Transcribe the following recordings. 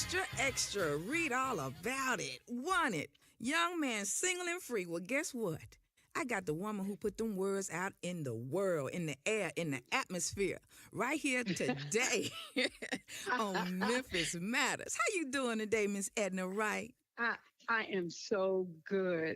Extra, extra, read all about it. Want it. Young man, single and free. Well, guess what? I got the woman who put them words out in the world, in the air, in the atmosphere, right here today on Memphis Matters. How you doing today, Miss Edna Wright? I I am so good.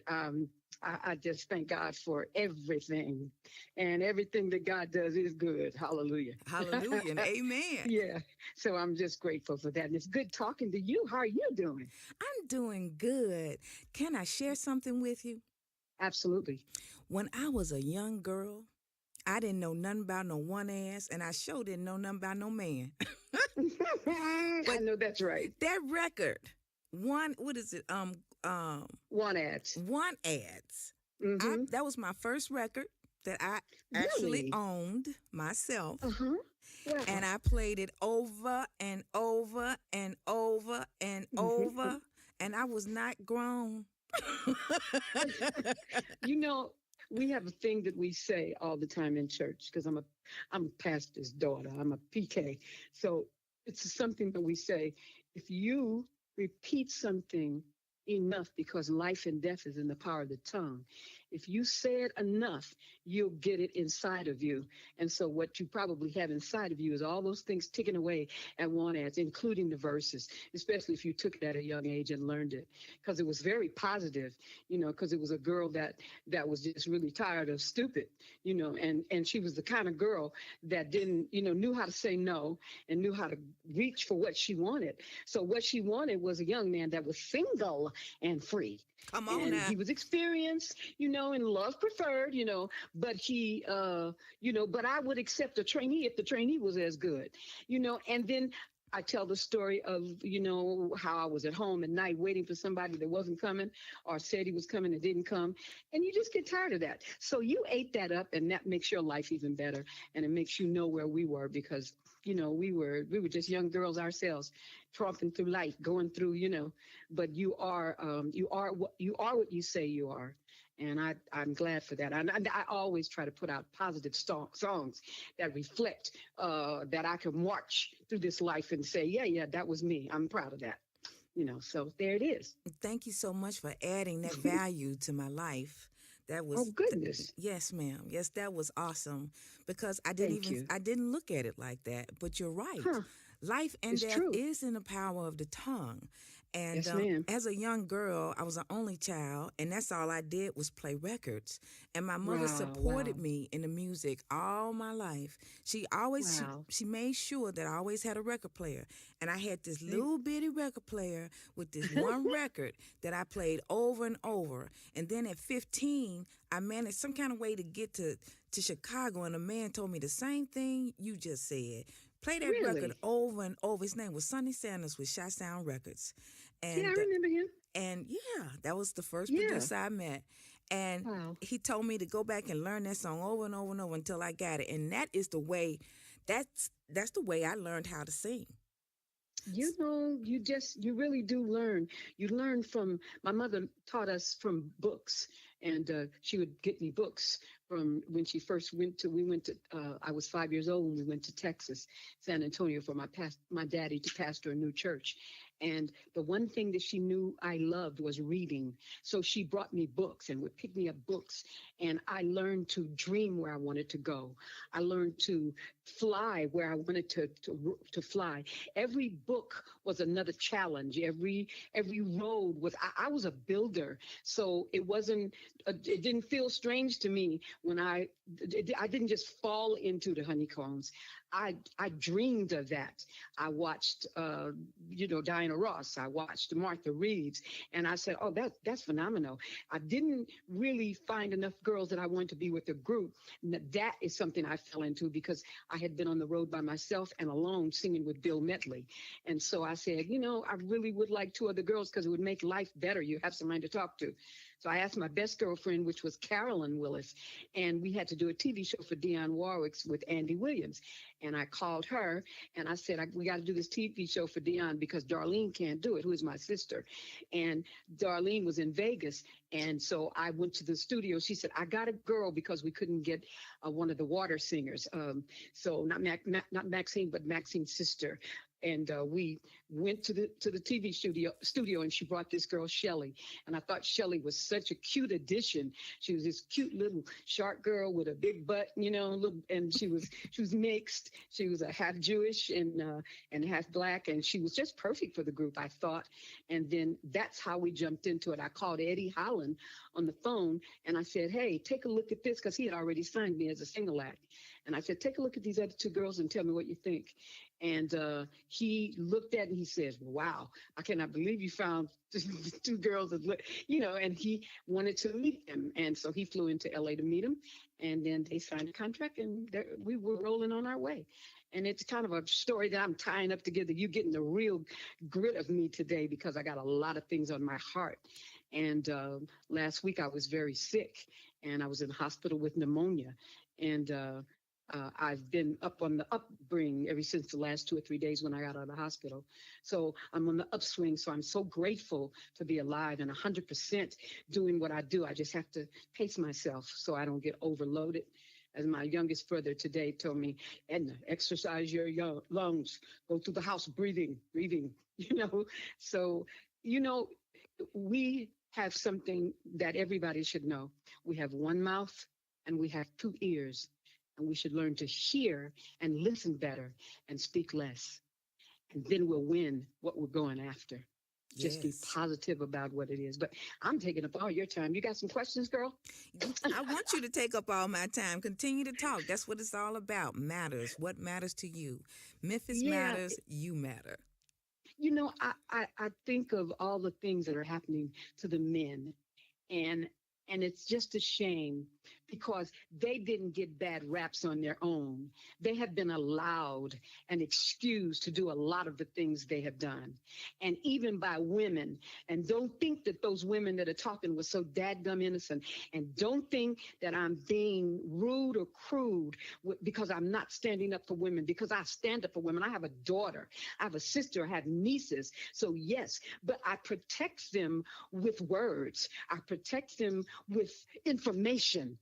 I just thank God for everything, and everything that God does is good. Hallelujah. Hallelujah and amen. Yeah. So I'm just grateful for that, and it's good talking to you. How are you doing? I'm doing good. Can I share something with you? Absolutely. When I was a young girl, I didn't know nothing about no one ass, and I sure didn't know nothing about no man. I But know that's right. that record, what is it? One ads. One ads. Mm-hmm. That was my first record that I actually Really? owned myself, Uh-huh. and Wow. I played it over and over and over and Hmm. over, and I was not grown. You know, we have a thing that we say all the time in church because I'm a pastor's daughter. I'm a PK. So it's something that we say. If you repeat something enough, because life and death is in the power of the tongue. If you say it enough, you'll get it inside of you. And so what you probably have inside of you is all those things ticking away at one as, including the verses, especially if you took it at a young age and learned it. Because it was very positive, because it was a girl that was just really tired of stupid, and she was the kind of girl that didn't, knew how to say no and knew how to reach for what she wanted. So what she wanted was a young man that was single and free. Come on And now. he was experienced, and love preferred, but but I would accept a trainee if the trainee was as good, and then I tell the story of, how I was at home at night waiting for somebody that wasn't coming or said he was coming and didn't come. And you just get tired of that. So you ate that up, and that makes your life even better. And it makes you know where we were because, we were just young girls ourselves, tromping through life, going through, but you are what you say you are. And I'm glad for that. And I always try to put out positive songs that reflect that I can march through this life and say, yeah, that was me. I'm proud of that. So there it is. Thank you so much for adding that value to my life. That Oh, was goodness. yes, ma'am. Yes, that was awesome because Thank you. I didn't look at it like that. But you're right. Huh. Life and It's death true. is in the power of the tongue. And Yes, ma'am. as a young girl, I was an only child, and that's all I did was play records. And my mother Wow. Wow. supported me in the music all my life. She always Wow. she made sure that I always had a record player, and I had this See? little bitty record player with this one record that I played over and over. And then at 15, I managed some kind of way to get to Chicago, and a man told me the same thing you just said. Play that record Really? over and over. His name was Sonny Sanders with Shot Sound Records, Yeah, I and remember him. yeah, that was the first Yeah. producer I met. And Wow. he told me to go back and learn that song over and over and over until I got it. And that is the way. That's the way I learned how to sing. You really do learn. You learn from, my mother taught us from books, and she would get me books from when she first I was 5 years old when we went to Texas, San Antonio, for my daddy to pastor a new church. And the one thing that she knew I loved was reading. So she brought me books and would pick me up books. And I learned to dream where I wanted to go. I learned to fly where I wanted to fly. Every book was another challenge. Every road was, I was a builder. So it didn't feel strange to me when I didn't just fall into the honeycombs. I dreamed of that. I watched, Diana Ross. I watched Martha Reeves, and I said, "Oh, that's phenomenal." I didn't really find enough girls that I wanted to be with a group. That is something I fell into because I had been on the road by myself and alone singing with Bill Medley, and so I said, I really would like two other girls because it would make life better. You have somebody to talk to. So I asked my best girlfriend, which was Carolyn Willis, and we had to do a TV show for Dionne Warwick's with Andy Williams. And I called her and I said, we got to do this TV show for Dionne because Darlene can't do it, who is my sister. And Darlene was in Vegas. And so I went to the studio. She said, I got a girl because we couldn't get one of the water singers. So not Maxine, but Maxine's sister. and we went to the TV studio, and she brought this girl Shelly, and I thought Shelly was such a cute addition. She was this cute little short girl with a big butt, and she was mixed. She was a half Jewish and half black, and she was just perfect for the group, I thought. And then that's how we jumped into it. I called Eddie Holland on the phone, and I said, "Hey, take a look at this," because he had already signed me as a single act. And I said, "Take a look at these other two girls and tell me what you think." And he looked at it and he says, "Wow, I cannot believe you found two girls that look," and he wanted to meet them. And so he flew into LA to meet them. And then they signed a contract, and we were rolling on our way. And it's kind of a story that I'm tying up together. You're getting the real grit of me today because I got a lot of things on my heart. And last week I was very sick, and I was in the hospital with pneumonia. And I've been up on the upbring ever since the last 2 or 3 days when I got out of the hospital. So I'm on the upswing. So I'm so grateful to be alive and 100% doing what I do. I just have to pace myself so I don't get overloaded. As my youngest brother today told me, "Edna, exercise your lungs, go through the house breathing, So, we have something that everybody should know. We have one mouth and we have two ears. And we should learn to hear and listen better and speak less. And then we'll win what we're going after. Just be positive about what it is. But I'm taking up all your time. You got some questions, girl? I want you to take up all my time. Continue to talk. That's what it's all about. Matters. What matters to you? Memphis matters. You matter. I think of all the things that are happening to the men. And it's just a shame because they didn't get bad raps on their own. They have been allowed and excused to do a lot of the things they have done. And even by women. And don't think that those women that are talking were so dadgum innocent. And don't think that I'm being rude or crude because I'm not standing up for women, because I stand up for women. I have a daughter. I have a sister. I have nieces. So yes, but I protect them with words. I protect them with information.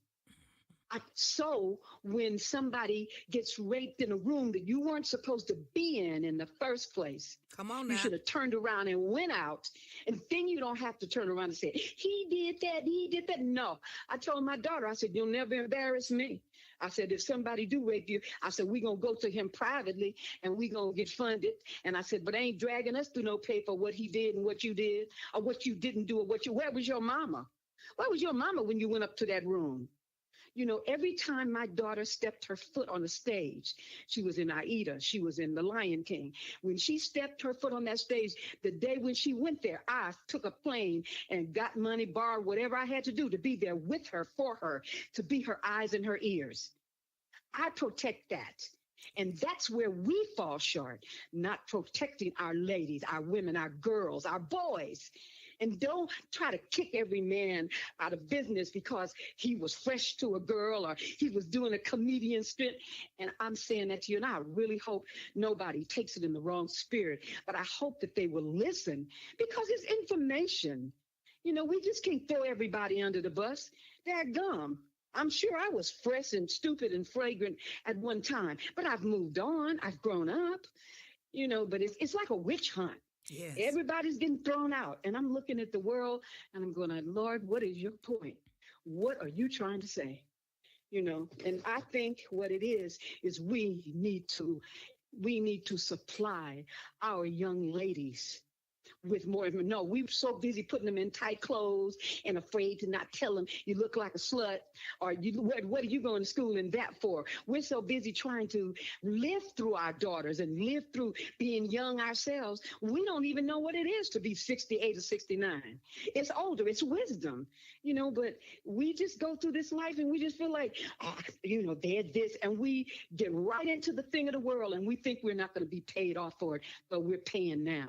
So when somebody gets raped in a room that you weren't supposed to be in the first place, come on now. You should have turned around and went out. And then you don't have to turn around and say, he did that. No, I told my daughter, I said, "You'll never embarrass me." I said, "If somebody do rape you," I said, "we're going to go to him privately and we're going to get funded." And I said, "But ain't dragging us through no pay for what he did and what you did or what you didn't do or where was your mama? Where was your mama when you went up to that room?" Every time my daughter stepped her foot on the stage, she was in Aida, she was in The Lion King. When she stepped her foot on that stage, the day when she went there, I took a plane and got money, borrowed whatever I had to do to be there with her, for her, to be her eyes and her ears. I protect that. And that's where we fall short, not protecting our ladies, our women, our girls, our boys. And don't try to kick every man out of business because he was fresh to a girl or he was doing a comedian stint. And I'm saying that to you, and I really hope nobody takes it in the wrong spirit. But I hope that they will listen because it's information. We just can't throw everybody under the bus. They're gum. I'm sure I was fresh and stupid and fragrant at one time, but I've moved on. I've grown up, but it's like a witch hunt. Yes. Everybody's getting thrown out. And I'm looking at the world and I'm going, "Lord, what is your point? What are you trying to say?" And I think what it is we need to supply our young ladies with more. No, we were so busy putting them in tight clothes and afraid to not tell them you look like a slut or what are you going to school in that for? We're so busy trying to live through our daughters and live through being young ourselves. We don't even know what it is to be 68 or 69. It's older. It's wisdom, but we just go through this life and we just feel like, they're this, and we get right into the thing of the world and we think we're not going to be paid off for it, but we're paying now.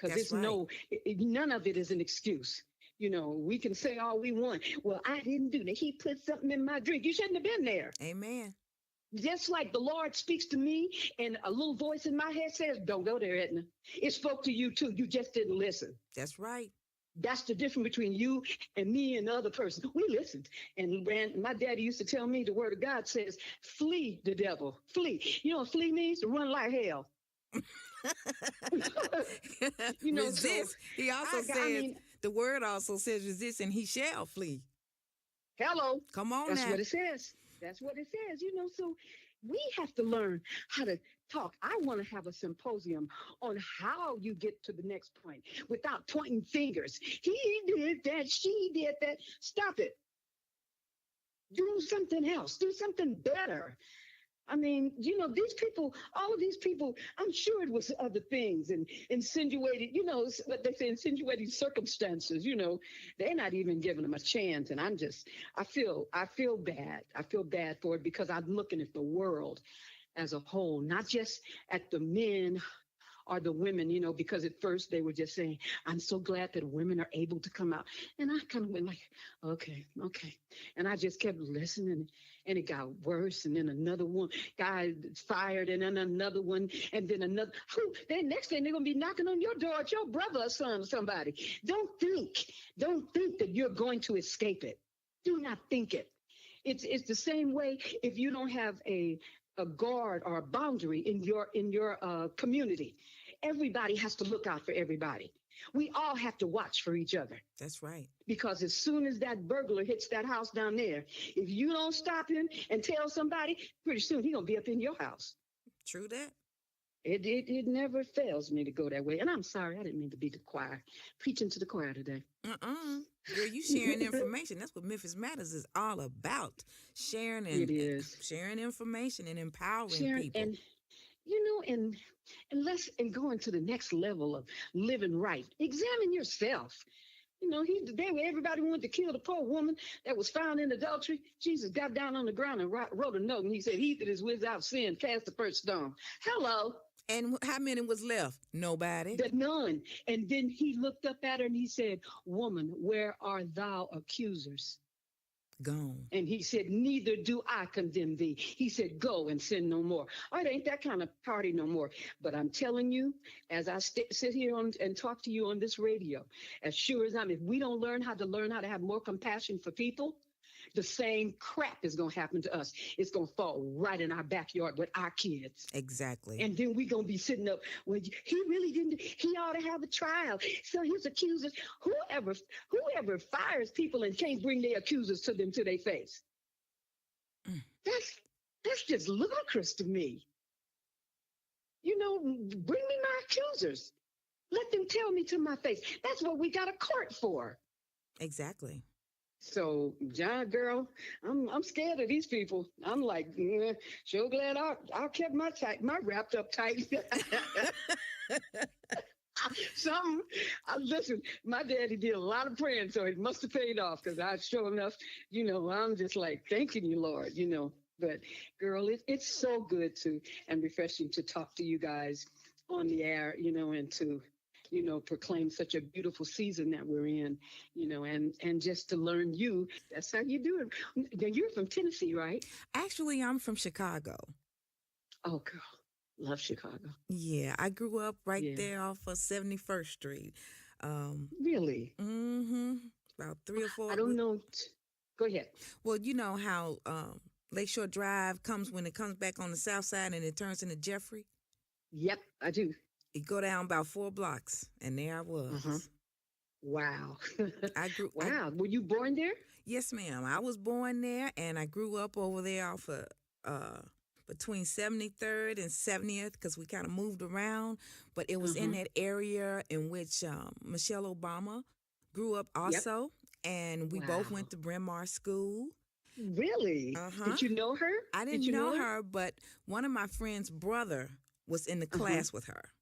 Because it's right. None of it is an excuse. We can say all we want. Well, I didn't do that. He put something in my drink. You shouldn't have been there. Amen. Just like the Lord speaks to me and a little voice in my head says, "Don't go there, Edna." It spoke to you too. You just didn't listen. That's right. That's the difference between you and me and the other person. We listened. And my daddy used to tell me the word of God says, "Flee the devil. Flee." You know what flee means? To run like hell. You know, so Resist. He also I says, mean, the word also says resist and he shall flee. hello. Come on That's now. what it says. That's what it says. You know, so we have to learn how to talk. I want to have a symposium on how you get to the next point without pointing fingers. He did that. She did that. Stop it. Do something else. Do something better. I mean, you know, these people, all of these people, I'm sure it was other things and insinuated, you know, what they say, insinuating circumstances, you know, they're not even giving them a chance. And I feel bad. I feel bad for it because I'm looking at the world as a whole, not just at the men or the women, you know, because at first they were just saying, I'm so glad that women are able to come out. And I kind of went like, okay, okay. And I just kept listening and it got worse. And then another one guy fired and then another one and then another. Then next thing they're going to be knocking on your door at your brother or son or somebody. Don't think that you're going to escape it. Do not think it. It's the same way if you don't have a guard or a boundary in your community. Everybody has to look out for everybody. We all have to watch for each other That's right. because as soon as that burglar hits that house down there, if you don't stop him and tell somebody, pretty soon he's gonna be up in your house. True that. It never fails me to go that way. And I'm sorry, I didn't mean to be the choir, preaching to the choir today. Girl, you sharing information. That's what Memphis Matters is all about. Sharing It and is. sharing information and empowering Sharon, people. and you know, and going to the next level of living right. Examine yourself. You know, everybody wanted to kill the poor woman that was found in adultery. Jesus got down on the ground and wrote a note, and he said, "He that is without sin, cast the first stone." Hello, And how many was left? Nobody. the none. And then he looked up at her and he said, "Woman, where are thou accusers?" Gone. And he said, "Neither do I condemn thee." He said, "Go and sin no more." Oh, it ain't that kind of party no more. But I'm telling you, as I sit here and talk to you on this radio, as sure as if we don't learn how to have more compassion for people, the same crap is going to happen to us. It's going to fall right in our backyard with our kids. Exactly. And then we're going to be sitting up, well, he really didn't, he ought to have a trial. So his accusers, whoever fires people and can't bring their accusers to their face, Mm. that's just ludicrous to me. You know, bring me my accusers. Let them tell me to my face. That's what we got a court for. Exactly. So, John, girl, I'm scared of these people. I'm like, sure glad I kept my wrapped up tight. Something. Listen, my daddy did a lot of praying, so it must have paid off because I sure enough, you know, I'm just like thanking you, Lord, you know. But girl, it's so good to and refreshing to talk to you guys on the air, you know, and to proclaim such a beautiful season that we're in, you know, and just to learn you. That's how you do it. Now, you're from Tennessee, right? Actually, I'm from Chicago. Oh, girl, love Chicago. Yeah, I grew up right Yeah. there off of 71st Street. Really? About 3 or 4. I don't know. Go ahead. Well, you know how Lakeshore Drive comes when it comes back on the south side and it turns into Jeffrey? Yep, I do. You go down about 4 blocks, and there I was. Uh-huh. Wow. I grew. Wow. Were you born there? Yes, ma'am. I was born there, and I grew up over there off of between 73rd and 70th because we kind of moved around. But it was in that area in which Michelle Obama grew up also, and we both Wow. went to Bryn Mawr School. Really? Uh-huh. Did you know her? I Did didn't you know her, but one of my friend's brother was in the class with her.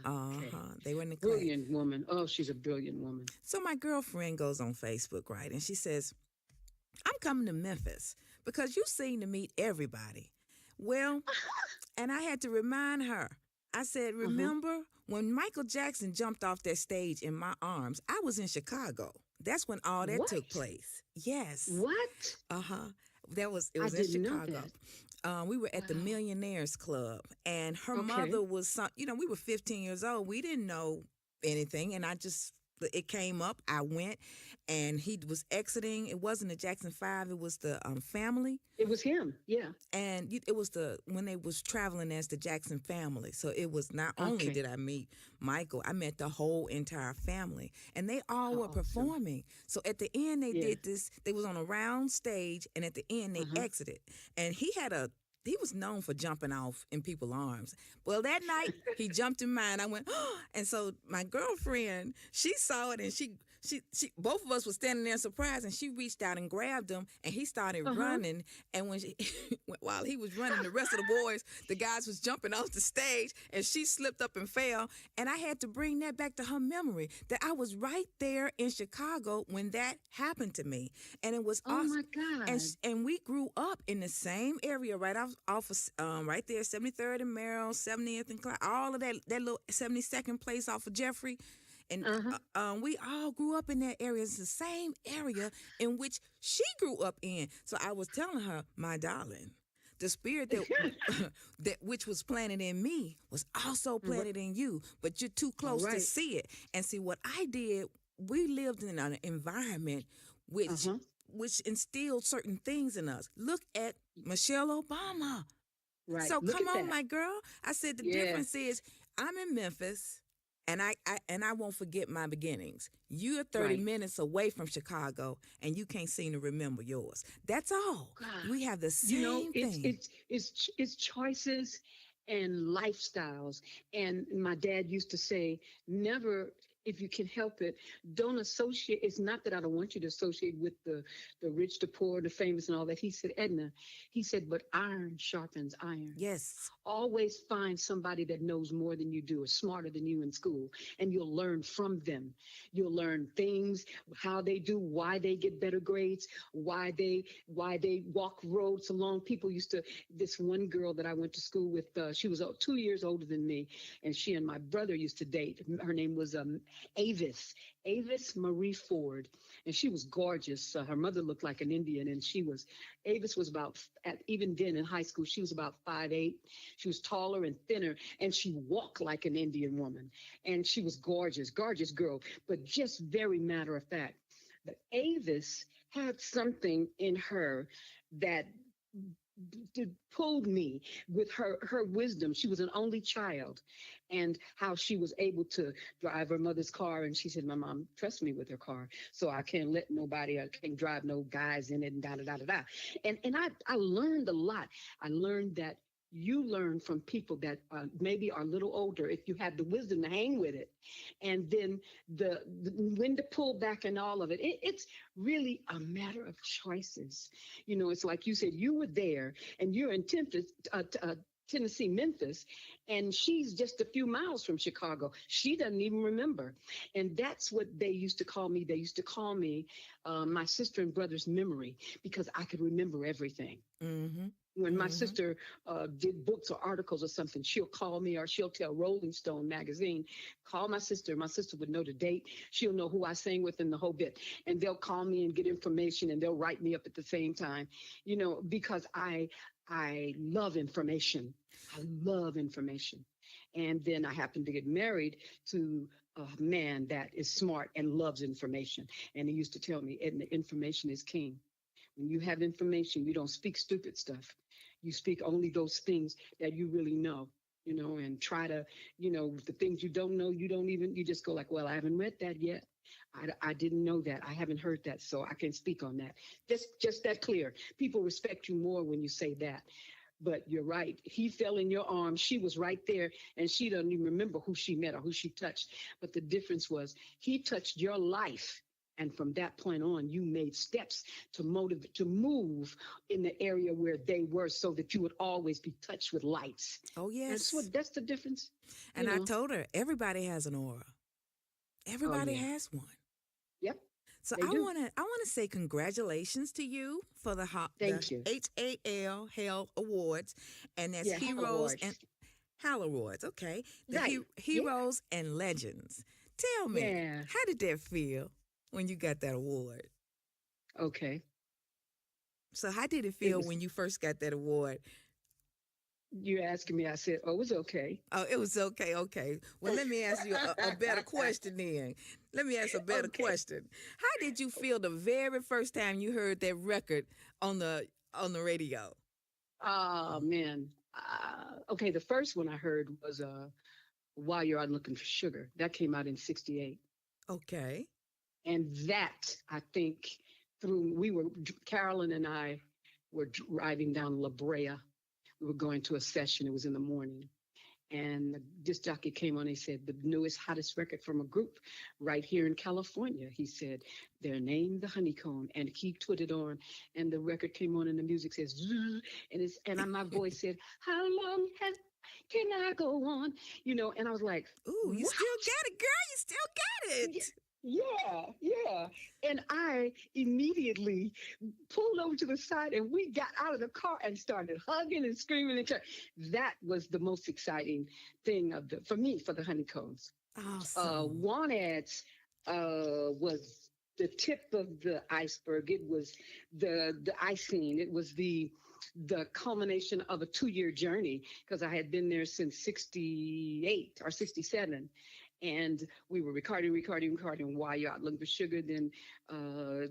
Okay. They were in the class. Brilliant woman. Oh, she's a brilliant woman. So my girlfriend goes on Facebook, right? And she says, I'm coming to Memphis because you seem to meet everybody. Well, and I had to remind her. I said, remember when Michael Jackson jumped off that stage in my arms, I was in Chicago. That's when all that took place. Yes. What? It was in didn't know Chicago. that. We were at the Millionaires Club, and her mother was we were 15 years old. We didn't know anything, and I just it came up. I went, and he was exiting. It wasn't the Jackson Five. It was the family, It was him. Yeah. and it was the when they was traveling as the Jackson family. So it was not only Okay. did I meet Michael, I met the whole entire family, and they all How were awesome. performing. So at the end, they Yeah. did this. They was on a round stage, and at the end, they Uh-huh. exited, and he was known for jumping off in people's arms. Well, that night he jumped in mine. I went, oh, and so my girlfriend, she saw it, and she both of us were standing there surprised, and she reached out and grabbed him, and he started Uh-huh. running. And while he was running, the rest of the boys, the guys was jumping off the stage, and she slipped up and fell. And I had to bring that back to her memory that I was right there in Chicago when that happened to me, and it was Oh awesome. my God. And we grew up in the same area, right off of right there, 73rd and Merrill, 70th and Clyde, all of that little 72nd place off of Jeffrey, and Uh-huh. we all grew up in that area. It's the same area in which she grew up in. So I was telling her, my darling, the spirit that that which was planted in me was also Right. planted in you, but you're too All close to right. see it. And see what I did. We lived in an environment which Uh-huh. which instilled certain things in us. Look at Michelle Obama. Right. So Look come at on, that. my girl. I said the Yeah. difference is I'm in Memphis, and I won't forget my beginnings. You're 30 Right. minutes away from Chicago, and you can't seem to remember yours. That's all. God. We have the You know, same it's thing. it's it's it's choices and lifestyles. And my dad used to say, never, if you can help it, don't associate. It's not that I don't want you to associate with the rich, the poor, the famous, and all that. He said, Edna, he said, but iron sharpens iron. Yes. Always find somebody that knows more than you do, or smarter than you in school, and you'll learn from them. You'll learn things, how they do, why they get better grades, why they walk roads along. People used to. This one girl that I went to school with, she was 2 years older than me, and she and my brother used to date. Her name was Avis Marie Ford, and she was gorgeous. Her mother looked like an Indian, and Avis was about, at even then in high school, she was about 5'8". She was taller and thinner, and she walked like an Indian woman. And she was gorgeous, gorgeous girl, but just very matter of fact. But Avis had something in her that pulled me with her wisdom. She was an only child, and how she was able to drive her mother's car. And she said, my mom trusts me with her car, so I can't let nobody, I can't drive no guys in it, and da da da da da. And I learned a lot. I learned that you learn from people that maybe are a little older, if you have the wisdom to hang with it, and then the when to pull back and all of it. It's really a matter of choices. It's like you said, you were there, and you're in Tennessee, Memphis, and she's just a few miles from Chicago. She doesn't even remember. And that's what they used to call me. They used to call me my sister and brother's memory, because I could remember everything. Mm-hmm. When my Mm-hmm. sister did books or articles or something, she'll call me, or she'll tell Rolling Stone magazine, call my sister. My sister would know the date. She'll know who I sang with in the whole bit. And they'll call me and get information, and they'll write me up at the same time, because I love information. I love information. And then I happened to get married to a man that is smart and loves information. And he used to tell me, Edna, information is king. When you have information, you don't speak stupid stuff. You speak only those things that you really know, and try to, the things you don't know, you just go like, well, I haven't read that yet. I didn't know that. I haven't heard that, so I can speak on that. Just that clear. People respect you more when you say that. But you're right. He fell in your arms. She was right there, and she doesn't even remember who she met or who she touched. But the difference was he touched your life. And from that point on, you made steps to motivate, to move in the area where they were, so that you would always be touched with lights. Oh, yes. That's the difference, you And I know. told her everybody has an aura. Oh Everybody yeah. has one. Yep, So they I do. want to I want to say congratulations to you for the Thank you. HAL Awards, and that's Yeah, Hal Heroes and Awards. HAL Awards. Okay, the Right. Yeah. Heroes and Legends. Tell me, Yeah. how did that feel when you got that award? Okay. So how did it It feel was when you first got that award? You're asking me. I said, "Oh, it was okay." Oh, it was okay. Okay. Well, let me ask you a better question then. Let me ask a better Okay. question. How did you feel the very first time you heard that record on the radio? Oh man. Okay, the first one I heard was "While You're Out Looking for Sugar." That came out in '68, Okay. and that I think through Carolyn and I were driving down La Brea. We were going to a session. It was in the morning, and the disc jockey came on. He said, "The newest, hottest record from a group right here in California." He said, "They're named the Honeycomb," and he put it on, and the record came on, and the music says, "Zzz," my voice said, "How long can I go on?" And I was like, Ooh, you "What?" still got it, girl. You still got Yeah, it. yeah. And I immediately pulled over to the side, and we got out of the car and started hugging and screaming and that was the most exciting thing for me, for the Honeycombs. Awesome. Wanet's was the tip of the iceberg. It was the icing. It was the culmination of a 2-year journey, because I had been there since '68 or '67. And we were recording While You're Out Looking for Sugar. Then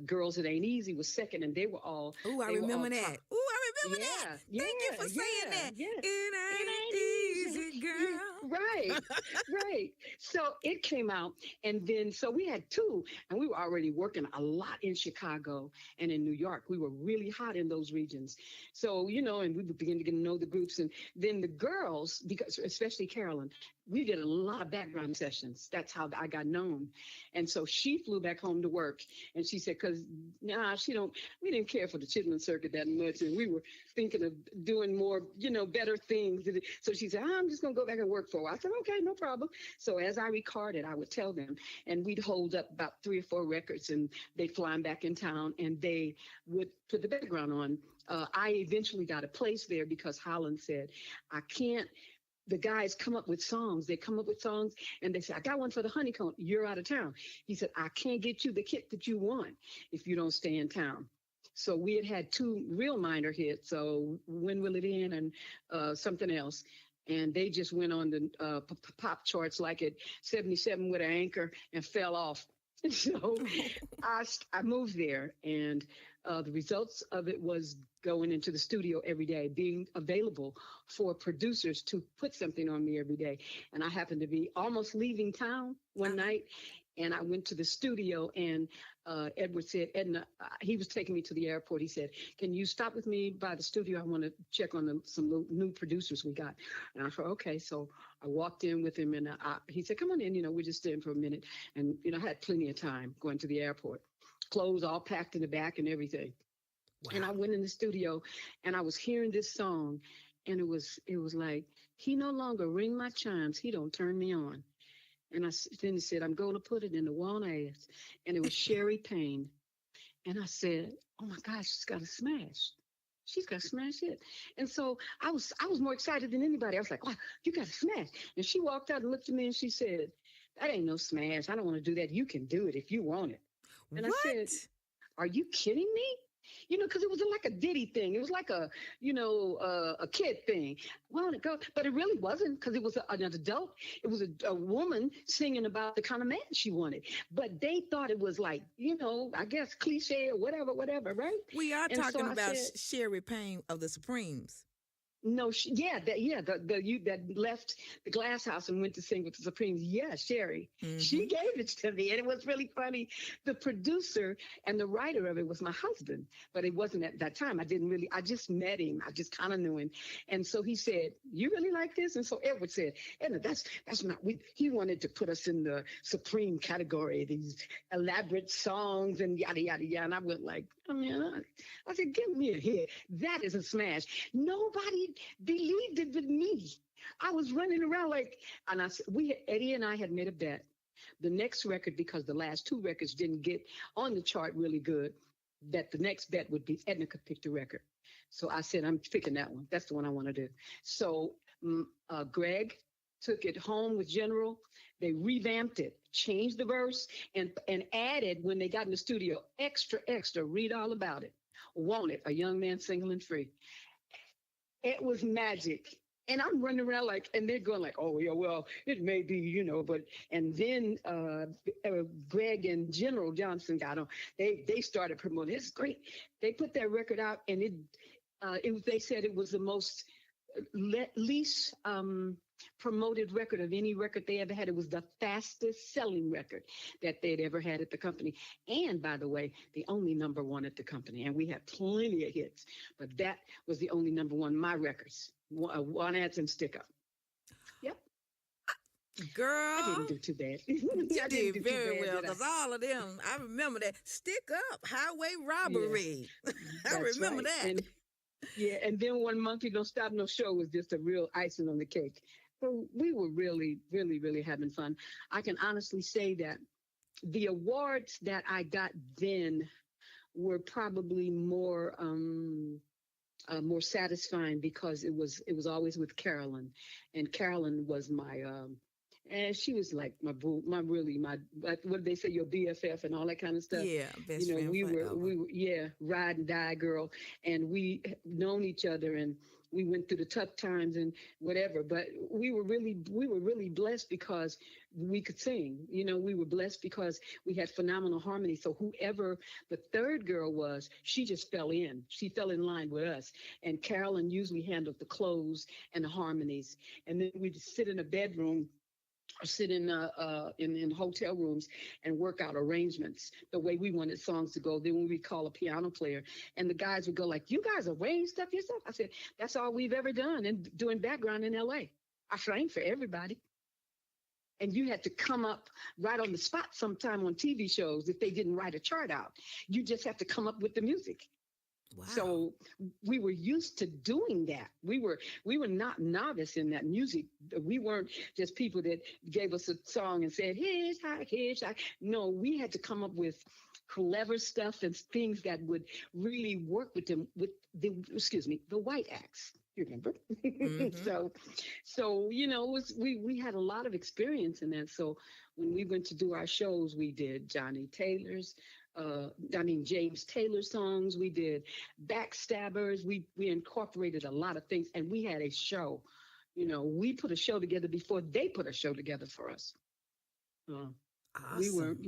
Girls It Ain't Easy was second, and Ooh, I they were all remember top. that. Ooh, I remember that. Yeah, Thank you yeah, for saying yeah, that. yeah. It It ain't ain't easy. easy, girl. Right, right. So it came out, and then so we had two, and we were already working a lot in Chicago and in New York. We were really hot in those regions. So, and we would begin to get to know the groups, and then the girls, because especially Carolyn, we did a lot of background sessions. That's how I got known. And so she flew back home to work, and she said, because we didn't care for the Chitlin Circuit that much, and we were thinking of doing more, better things. So she said, "I'm just going to go back and work for a while." I said, "Okay, no problem." So as I recorded, I would tell them, and we'd hold up about 3 or 4 records, and they'd fly them back in town, and they would put the background on. I eventually got a place there because Holland said, "I can't." The guys come up with songs. They come up with songs, and they say, "I got one for the Honeycomb. You're out of town." He said, "I can't get you the kit that you want if you don't stay in town." So we had 2 real minor hits. So "When Will It End" and something else. And they just went on the pop charts like at 77 with an anchor and fell off. So I moved there, and the results of it was going into the studio every day, being available for producers to put something on me every day. And I happened to be almost leaving town one Uh-huh. night, and I went to the studio, and Edward said, "Edna," he was taking me to the airport. He said, "Can you stop with me by the studio? I want to check on some new producers we got." And I thought, okay. So I walked in with him, and he said, "Come on in. We're just staying for a minute." And, I had plenty of time going to the airport, clothes all packed in the back and everything. And I Wow. went in the studio, and I was hearing this song, and it was like, "He no longer ring my chimes. He don't turn me on." And then he said, "I'm going to put it in the one ass." And it was Sherry Payne. And I said, "Oh my gosh, she's got a smash. She's got a smash hit." And so I was more excited than anybody. I was like, "Wow, you got a smash." And she walked out and looked at me, and she said, "That ain't no smash. I don't want to do that. You can do it if you want it." And I said, What? "Are you kidding me?" Because it was like a Diddy thing. It was like a kid thing. Well, but it really wasn't, because it was an adult. It was a woman singing about the kind of man she wanted. But they thought it was like, I guess cliche or whatever, right? We are And so talking I about said, Sherry Payne of the Supremes. no, the you that left the Glass House and went to sing with the Supremes. Yeah, Sherry. She Mm-hmm. gave it to me, and it was really funny. The producer and the writer of it was my husband, but it wasn't at that time. I just met him. I just kind of knew him, and so he said, "You really like this?" And so Edward said, "Edna, that's not." He wanted to put us in the Supreme category, these elaborate songs and yada yada yada. And I went like, I said, "Give me a hit. That is a smash." Nobody believed it but me. I was running around like, and Eddie and I had made a bet. The next record, because the last 2 records didn't get on the chart really good, that the next bet would be Edna could pick the record. So I said, "I'm picking that one. That's the one I want to do." So Greg took it home with General. They revamped it, changed the verse, and added, when they got in the studio, extra, read all about it. "Wanted, a young man single and free." It was magic. And I'm running around like, and they're going like, oh yeah, well, it may be, but, and then Greg and General Johnson got on. They started promoting. It's great. They put that record out, and they said it was the most least promoted record of any record they ever had. It was the fastest selling record that they'd ever had at the company. And by the way, the only number one at the company. And we had plenty of hits, but that was the only number one. My records, One Ads and Stick Up. Yep. Girl, I didn't do too bad. you did very well, because all of them, I remember that. Stick Up, Highway Robbery. Yeah, I remember right. that. And then One Monkey Don't Stop No Show was just a real icing on the cake. So we were really, really, really having fun. I can honestly say that the awards that I got then were probably more satisfying, because it was always with Carolyn, and Carolyn was my and she was like my boo, what did they say, your BFF and all that kind of stuff. Yeah, best friend we forever. were ride and die girl, and we known each other, and we went through the tough times and whatever. But we were really blessed because we could sing. We were blessed because we had phenomenal harmony. So whoever the third girl was, she just fell in. She fell in line with us. And Carolyn usually handled the clothes and the harmonies. And then we'd sit in a bedroom or sit in hotel rooms and work out arrangements the way we wanted songs to go. Then we'd call a piano player, and the guys would go like, "You guys arrange stuff yourself?" I said, "That's all we've ever done, and doing background in LA. I sang for everybody." And you had to come up right on the spot sometime on TV shows if they didn't write a chart out. You just have to come up with the music. Wow. So we were used to doing that. We were not novice in that music. We weren't just people that gave us a song and said, "Here's how, here's how." No, we had to come up with clever stuff and things that would really work with them, with the white acts. You remember? Mm-hmm. So we had a lot of experience in that. So when we went to do our shows, we did James Taylor songs. We did Backstabbers. We incorporated a lot of things, and we had a show. We put a show together before they put a show together for us. Awesome. We weren't,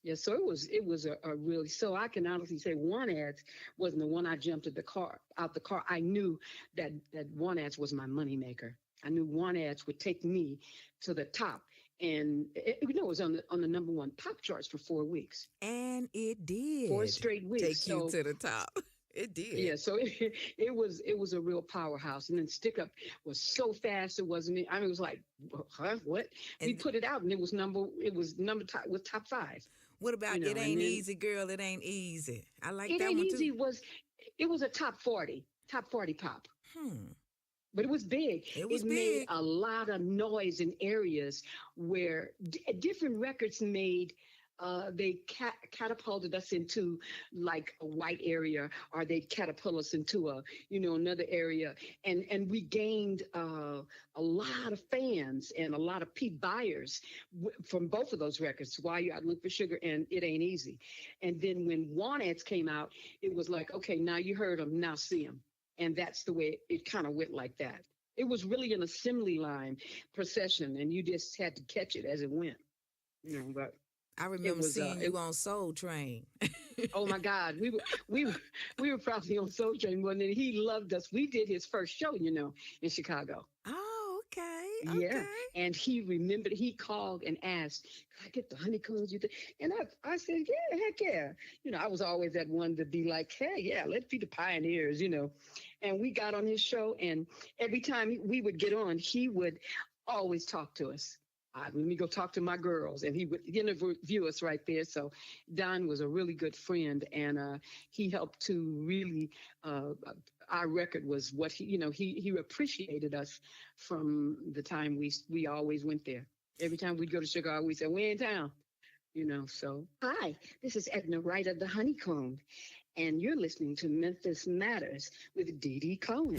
Yeah, so it was a really, so I can honestly say One Ads wasn't the one I jumped out the car. I knew that One Ads was my moneymaker. I knew One Ads would take me to the top. And it was on the number one pop charts for 4 weeks. And it did. 4 straight weeks. Take you to the top. It did. Yeah, so it was a real powerhouse. And then Stick Up was so fast, it wasn't. I mean, it was like, huh, what? And we put it out, and it was top 5. What about It Ain't Easy, Girl? It Ain't Easy. I like that one too. It Ain't Easy was a top 40 pop. But it was big. It made a lot of noise in areas where different records made. They catapulted us into like a white area, or they catapult us into another area, and we gained a lot of fans and a lot of buyers from both of those records. Why You Out Look for Sugar and It Ain't Easy. And then when One Ads came out, it was like, okay, now you heard them, now see them. And that's the way it kind of went like that. It was really an assembly line procession, and you just had to catch it as it went. But I remember seeing you on Soul Train. Oh my God, we were probably on Soul Train more than he loved us. We did his first show, in Chicago. Oh, okay. Yeah, and he remembered. He called and asked, "Can I get the honeycombs you think?" And I said, "Yeah, heck yeah." I was always that one to be like, "Hey, yeah, let's be the pioneers," And we got on his show, and every time we would get on, he would always talk to us. Let me go talk to my girls. And he would interview us right there. So Don was a really good friend, and he helped to really, our record was what he appreciated us from the time we always went there. Every time we'd go to Chicago, we said, "We're in town," so. Hi, this is Edna Wright of the Honeycomb, and you're listening to Memphis Matters with Dee Dee Koen.